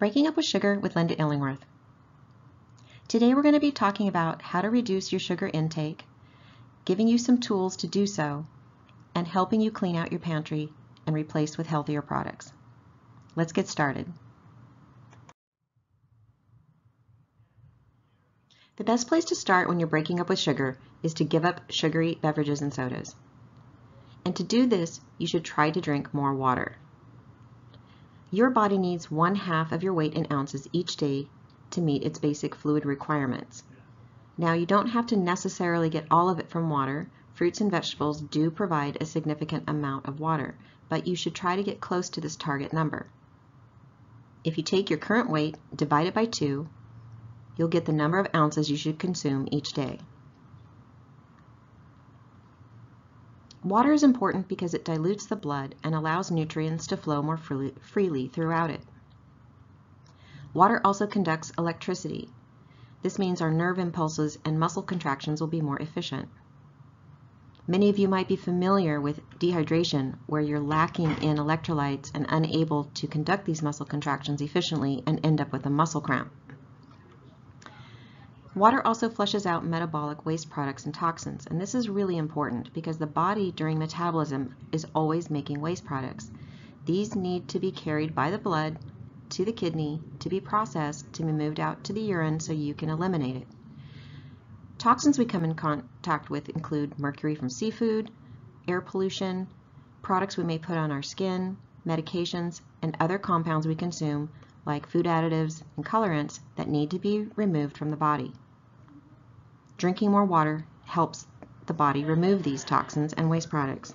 Breaking Up with Sugar with Linda Illingworth. Today we're going to be talking about how to reduce your sugar intake, giving you some tools to do so, and helping you clean out your pantry and replace with healthier products. Let's get started. The best place to start when you're breaking up with sugar is to give up sugary beverages and sodas. And to do this, you should try to drink more water. Your body needs 1/2 of your weight in ounces each day to meet its basic fluid requirements. Now, you don't have to necessarily get all of it from water. Fruits and vegetables do provide a significant amount of water, but you should try to get close to this target number. If you take your current weight, divide it by 2, you'll get the number of ounces you should consume each day. Water is important because it dilutes the blood and allows nutrients to flow more freely throughout it. Water also conducts electricity. This means our nerve impulses and muscle contractions will be more efficient. Many of you might be familiar with dehydration, where you're lacking in electrolytes and unable to conduct these muscle contractions efficiently and end up with a muscle cramp. Water also flushes out metabolic waste products and toxins, and this is really important because the body during metabolism is always making waste products. These need to be carried by the blood to the kidney to be processed to be moved out to the urine so you can eliminate it. Toxins we come in contact with include mercury from seafood, air pollution, products we may put on our skin, medications, and other compounds we consume like food additives and colorants that need to be removed from the body. Drinking more water helps the body remove these toxins and waste products.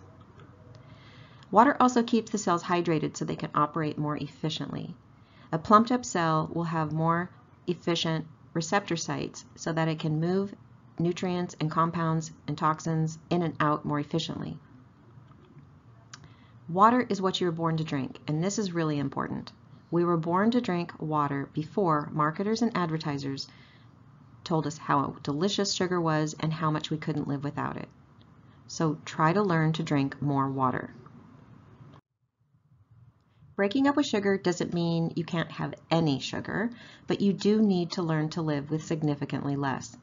Water also keeps the cells hydrated so they can operate more efficiently. A plumped up cell will have more efficient receptor sites so that it can move nutrients and compounds and toxins in and out more efficiently. Water is what you were born to drink, and this is really important. We were born to drink water before marketers and advertisers told us how delicious sugar was and how much we couldn't live without it. So try to learn to drink more water. Breaking up with sugar doesn't mean you can't have any sugar, but you do need to learn to live with significantly less.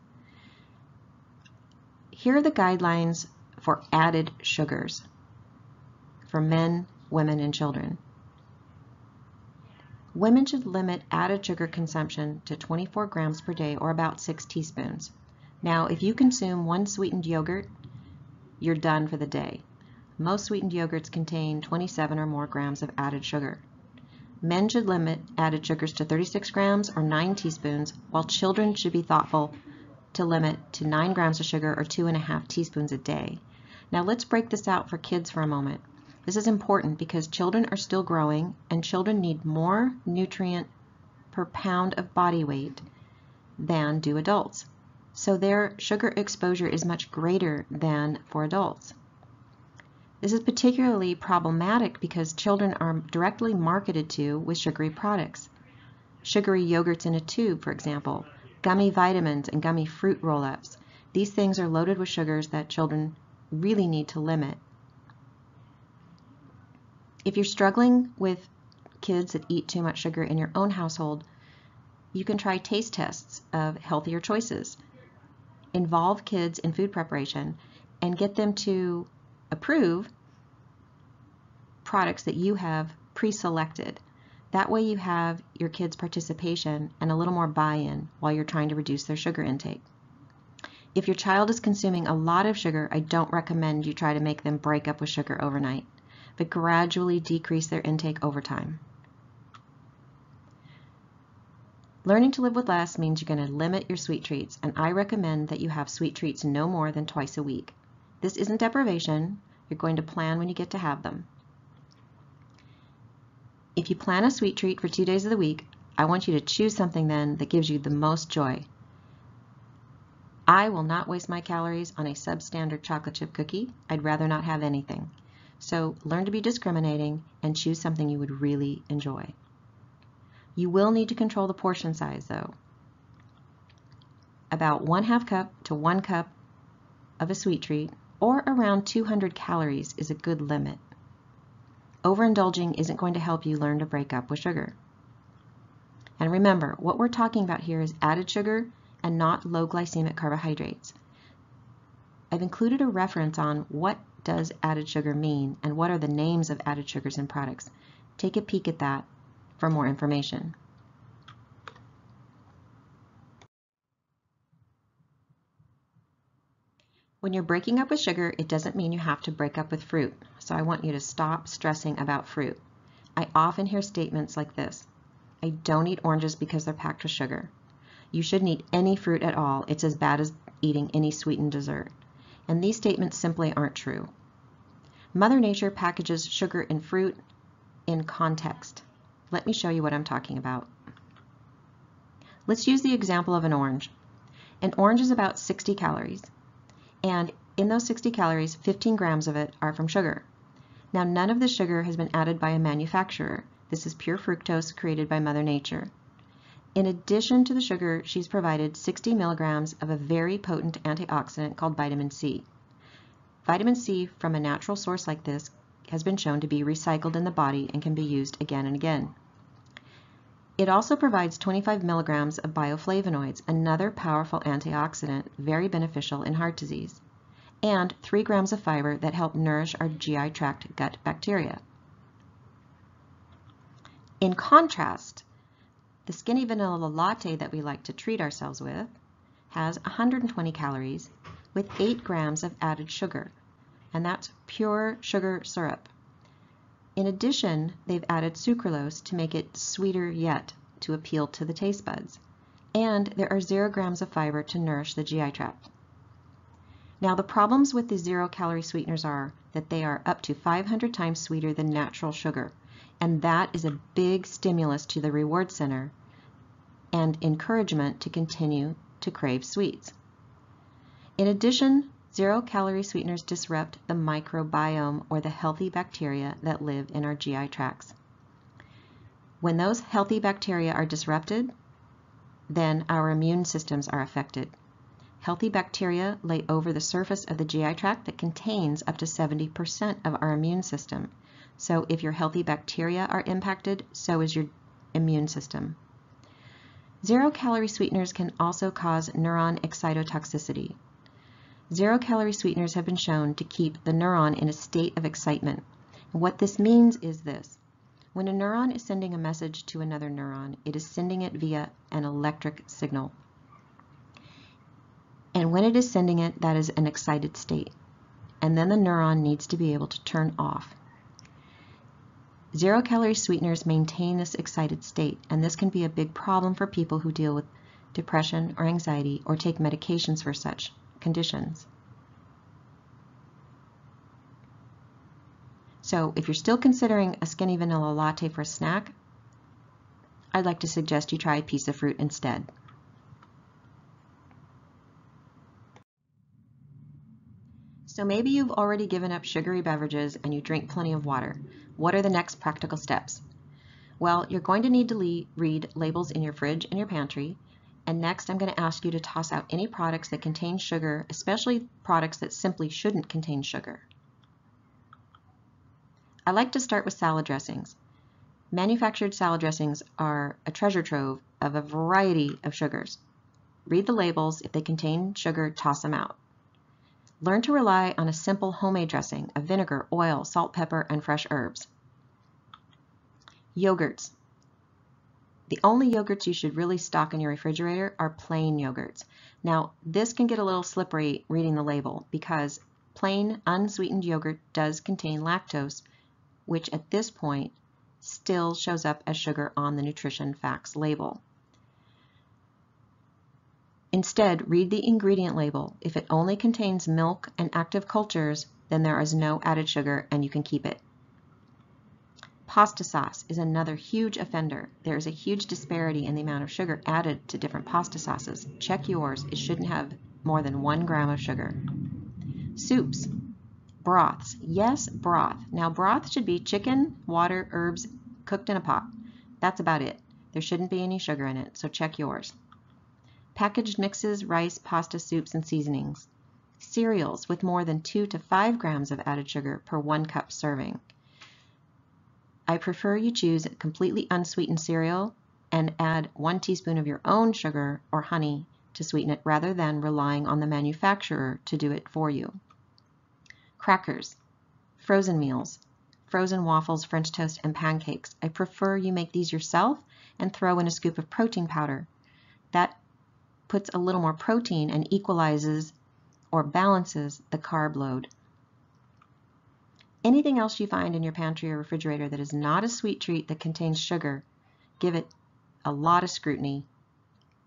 Here are the guidelines for added sugars for men, women, and children. Women should limit added sugar consumption to 24 grams per day, or about 6 teaspoons. Now, if you consume 1 sweetened yogurt, you're done for the day. Most sweetened yogurts contain 27 or more grams of added sugar. Men should limit added sugars to 36 grams or 9 teaspoons, while children should be thoughtful to limit to 9 grams of sugar or 2.5 teaspoons a day. Now let's break this out for kids for a moment. This is important because children are still growing and children need more nutrient per pound of body weight than do adults. So their sugar exposure is much greater than for adults. This is particularly problematic because children are directly marketed to with sugary products. Sugary yogurts in a tube, for example, gummy vitamins and gummy fruit roll-ups. These things are loaded with sugars that children really need to limit. If you're struggling with kids that eat too much sugar in your own household, you can try taste tests of healthier choices. Involve kids in food preparation and get them to approve products that you have pre-selected. That way you have your kids' participation and a little more buy-in while you're trying to reduce their sugar intake. If your child is consuming a lot of sugar, I don't recommend you try to make them break up with sugar overnight, but gradually decrease their intake over time. Learning to live with less means you're going to limit your sweet treats, and I recommend that you have sweet treats no more than twice a week. This isn't deprivation. You're going to plan when you get to have them. If you plan a sweet treat for 2 days of the week, I want you to choose something then that gives you the most joy. I will not waste my calories on a substandard chocolate chip cookie. I'd rather not have anything. So learn to be discriminating and choose something you would really enjoy. You will need to control the portion size though. About 1/2 cup to 1 cup of a sweet treat, or around 200 calories, is a good limit. Overindulging isn't going to help you learn to break up with sugar. And remember, what we're talking about here is added sugar and not low glycemic carbohydrates. I've included a reference on what does added sugar mean and what are the names of added sugars in products. Take a peek at that for more information. When you're breaking up with sugar, it doesn't mean you have to break up with fruit, so I want you to stop stressing about fruit. I often hear statements like this: I don't eat oranges because they're packed with sugar. You shouldn't eat any fruit at all. It's as bad as eating any sweetened dessert. And these statements simply aren't true. Mother Nature packages sugar in fruit in context. Let me show you what I'm talking about. Let's use the example of an orange. An orange is about 60 calories. And in those 60 calories, 15 grams of it are from sugar. Now, none of the sugar has been added by a manufacturer. This is pure fructose created by Mother Nature. In addition to the sugar, she's provided 60 milligrams of a very potent antioxidant called vitamin C. Vitamin C from a natural source like this has been shown to be recycled in the body and can be used again and again. It also provides 25 milligrams of bioflavonoids, another powerful antioxidant, very beneficial in heart disease, and 3 grams of fiber that help nourish our GI tract gut bacteria. In contrast, the skinny vanilla latte that we like to treat ourselves with has 120 calories with 8 grams of added sugar, and that's pure sugar syrup. In addition, they've added sucralose to make it sweeter yet to appeal to the taste buds. And there are 0 grams of fiber to nourish the GI tract. Now, the problems with the 0-calorie sweeteners are that they are up to 500 times sweeter than natural sugar, and that is a big stimulus to the reward center and encouragement to continue to crave sweets. In addition, 0-calorie sweeteners disrupt the microbiome, or the healthy bacteria that live in our GI tracts. When those healthy bacteria are disrupted, then our immune systems are affected. Healthy bacteria lay over the surface of the GI tract that contains up to 70% of our immune system. So if your healthy bacteria are impacted, so is your immune system. 0-calorie sweeteners can also cause neuron excitotoxicity. 0-calorie sweeteners have been shown to keep the neuron in a state of excitement. And what this means is this: when a neuron is sending a message to another neuron, it is sending it via an electric signal. And when it is sending it, that is an excited state. And then the neuron needs to be able to turn off. 0-calorie sweeteners maintain this excited state, and this can be a big problem for people who deal with depression or anxiety or take medications for such conditions. So if you're still considering a skinny vanilla latte for a snack, I'd like to suggest you try a piece of fruit instead. So maybe you've already given up sugary beverages and you drink plenty of water. What are the next practical steps? Well, you're going to need to read labels in your fridge and your pantry. And next, I'm going to ask you to toss out any products that contain sugar, especially products that simply shouldn't contain sugar. I like to start with salad dressings. Manufactured salad dressings are a treasure trove of a variety of sugars. Read the labels. If they contain sugar, toss them out. Learn to rely on a simple homemade dressing of vinegar, oil, salt, pepper, and fresh herbs. Yogurts. The only yogurts you should really stock in your refrigerator are plain yogurts. Now, this can get a little slippery reading the label because plain unsweetened yogurt does contain lactose, which at this point still shows up as sugar on the nutrition facts label. Instead, read the ingredient label. If it only contains milk and active cultures, then there is no added sugar and you can keep it. Pasta sauce is another huge offender. There is a huge disparity in the amount of sugar added to different pasta sauces. Check yours. It shouldn't have more than 1 gram of sugar. Soups. Broths. Yes, broth. Now, broth should be chicken, water, herbs, cooked in a pot. That's about it. There shouldn't be any sugar in it, so check yours. Packaged mixes, rice, pasta, soups, and seasonings. Cereals with more than 2 to 5 grams of added sugar per 1 cup serving. I prefer you choose a completely unsweetened cereal and add 1 teaspoon of your own sugar or honey to sweeten it rather than relying on the manufacturer to do it for you. Crackers, frozen meals, frozen waffles, French toast, and pancakes. I prefer you make these yourself and throw in a scoop of protein powder. That puts a little more protein and equalizes or balances the carb load. Anything else you find in your pantry or refrigerator that is not a sweet treat that contains sugar, give it a lot of scrutiny.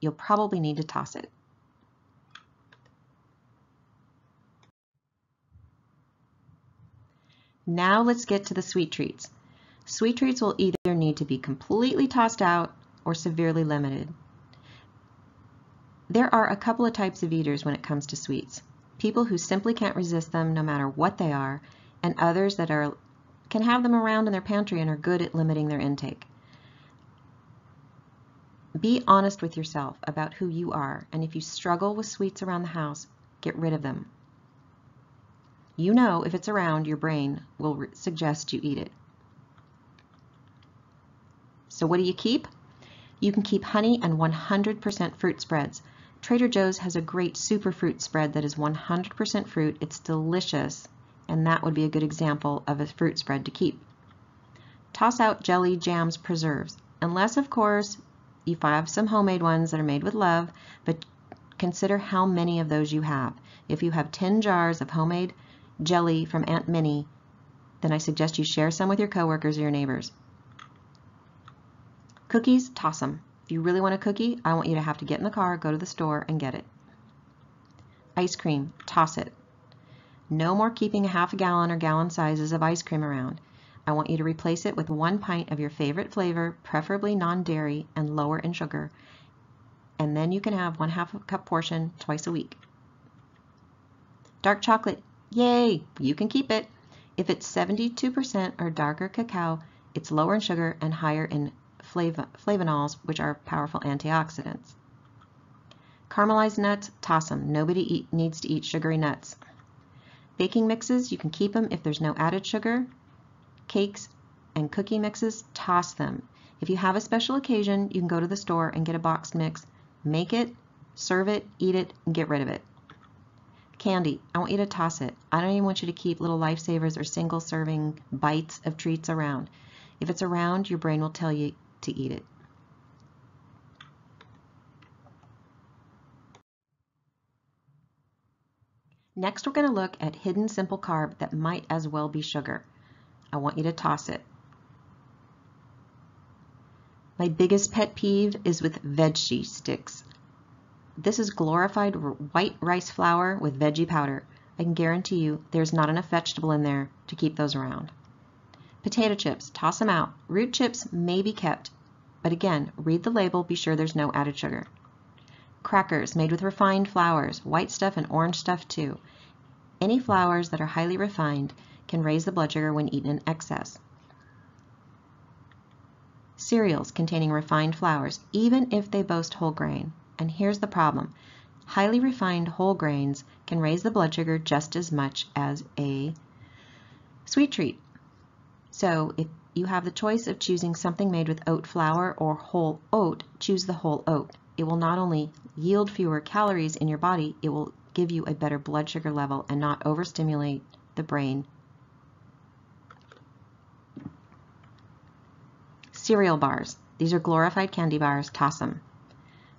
You'll probably need to toss it. Now let's get to the sweet treats. Sweet treats will either need to be completely tossed out or severely limited. There are a couple of types of eaters when it comes to sweets. People who simply can't resist them no matter what they are, and others that can have them around in their pantry and are good at limiting their intake. Be honest with yourself about who you are, and if you struggle with sweets around the house, get rid of them. You know if it's around, your brain will suggest you eat it. So what do you keep? You can keep honey and 100% fruit spreads. Trader Joe's has a great super fruit spread that is 100% fruit. It's delicious, and that would be a good example of a fruit spread to keep. Toss out jelly, jams, preserves, unless of course you have some homemade ones that are made with love, but consider how many of those you have. If you have 10 jars of homemade jelly from Aunt Minnie, then I suggest you share some with your coworkers or your neighbors. Cookies, toss them. If you really want a cookie, I want you to have to get in the car, go to the store, and get it. Ice cream, toss it. No more keeping a half a gallon or gallon sizes of ice cream around. I want you to replace it with 1 pint of your favorite flavor, preferably non-dairy and lower in sugar, and then you can have 1/2 cup portion twice a week. Dark chocolate, yay, you can keep it. If it's 72% or darker cacao, it's lower in sugar and higher in flavonols, which are powerful antioxidants. Caramelized nuts, toss them. Nobody needs to eat sugary nuts. Baking mixes, you can keep them if there's no added sugar. Cakes and cookie mixes, toss them. If you have a special occasion, you can go to the store and get a boxed mix. Make it, serve it, eat it, and get rid of it. Candy, I want you to toss it. I don't even want you to keep little lifesavers or single serving bites of treats around. If it's around, your brain will tell you to eat it. Next, we're going to look at hidden simple carb that might as well be sugar. I want you to toss it. My biggest pet peeve is with veggie sticks. This is glorified white rice flour with veggie powder. I can guarantee you there's not enough vegetable in there to keep those around. Potato chips, toss them out. Root chips may be kept, but again, read the label, be sure there's no added sugar. Crackers made with refined flours, white stuff and orange stuff too. Any flours that are highly refined can raise the blood sugar when eaten in excess. Cereals containing refined flours, even if they boast whole grain. And here's the problem. Highly refined whole grains can raise the blood sugar just as much as a sweet treat. So if you have the choice of choosing something made with oat flour or whole oat, choose the whole oat. It will not only yield fewer calories in your body, it will give you a better blood sugar level and not overstimulate the brain. Cereal bars. These are glorified candy bars. Toss them.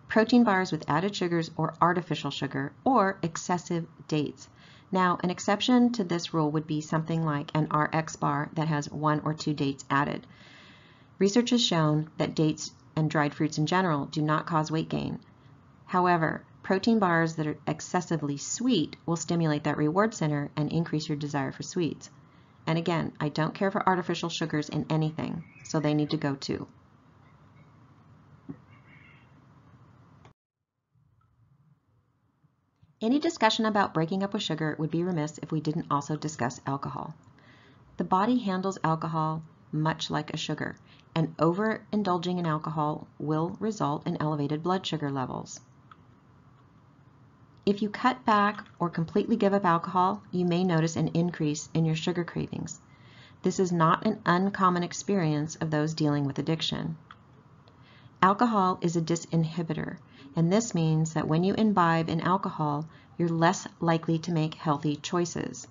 Protein bars with added sugars or artificial sugar or excessive dates. Now, an exception to this rule would be something like an RX bar that has 1 or 2 dates added. Research has shown that dates and dried fruits in general do not cause weight gain. However, protein bars that are excessively sweet will stimulate that reward center and increase your desire for sweets. And again, I don't care for artificial sugars in anything, so they need to go too. Any discussion about breaking up with sugar would be remiss if we didn't also discuss alcohol. The body handles alcohol much like a sugar, and overindulging in alcohol will result in elevated blood sugar levels. If you cut back or completely give up alcohol, you may notice an increase in your sugar cravings. This is not an uncommon experience of those dealing with addiction. Alcohol is a disinhibitor, and this means that when you imbibe in alcohol, you're less likely to make healthy choices.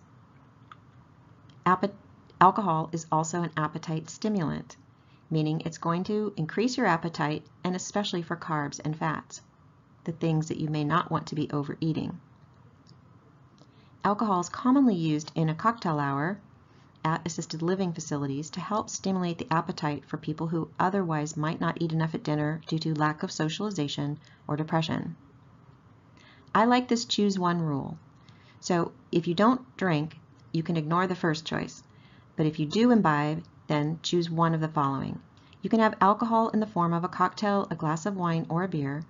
Alcohol is also an appetite stimulant, meaning it's going to increase your appetite, and especially for carbs and fats, the things that you may not want to be overeating. Alcohol is commonly used in a cocktail hour at assisted living facilities to help stimulate the appetite for people who otherwise might not eat enough at dinner due to lack of socialization or depression. I like this choose one rule. So if you don't drink, you can ignore the first choice. But if you do imbibe, then choose one of the following. You can have alcohol in the form of a cocktail, a glass of wine, or a beer,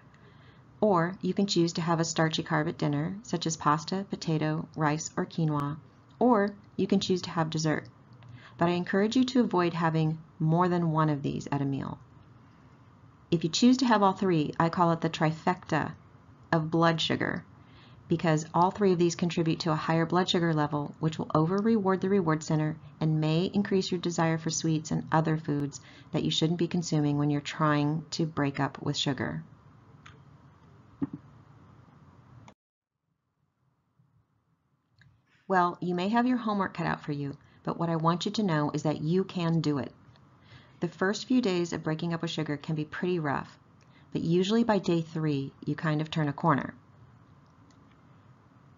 or you can choose to have a starchy carb at dinner, such as pasta, potato, rice, or quinoa, or you can choose to have dessert. But I encourage you to avoid having more than one of these at a meal. If you choose to have all three, I call it the trifecta of blood sugar, because all three of these contribute to a higher blood sugar level, which will over-reward the reward center and may increase your desire for sweets and other foods that you shouldn't be consuming when you're trying to break up with sugar. Well, you may have your homework cut out for you, but what I want you to know is that you can do it. The first few days of breaking up with sugar can be pretty rough, but usually by day 3, you kind of turn a corner.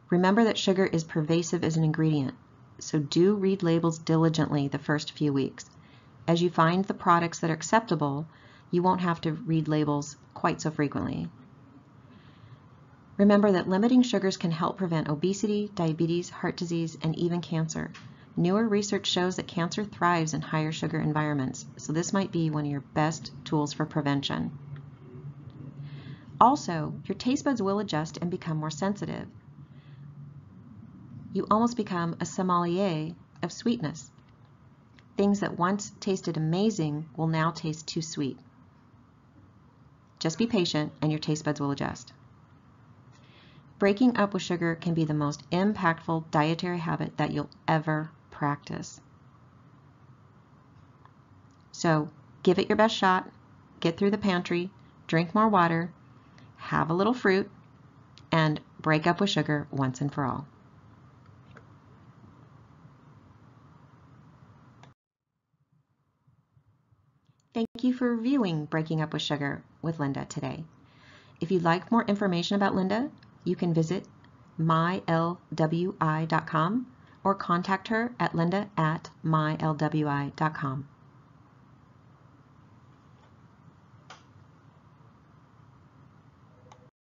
Remember that sugar is pervasive as an ingredient, so do read labels diligently the first few weeks. As you find the products that are acceptable, you won't have to read labels quite so frequently. Remember that limiting sugars can help prevent obesity, diabetes, heart disease, and even cancer. Newer research shows that cancer thrives in higher sugar environments, so this might be one of your best tools for prevention. Also, your taste buds will adjust and become more sensitive. You almost become a sommelier of sweetness. Things that once tasted amazing will now taste too sweet. Just be patient and your taste buds will adjust. Breaking up with sugar can be the most impactful dietary habit that you'll ever practice. So give it your best shot, get through the pantry, drink more water, have a little fruit, and break up with sugar once and for all. Thank you for reviewing Breaking Up with Sugar with Linda today. If you'd like more information about Linda, you can visit mylwi.com or contact her at linda@mylwi.com.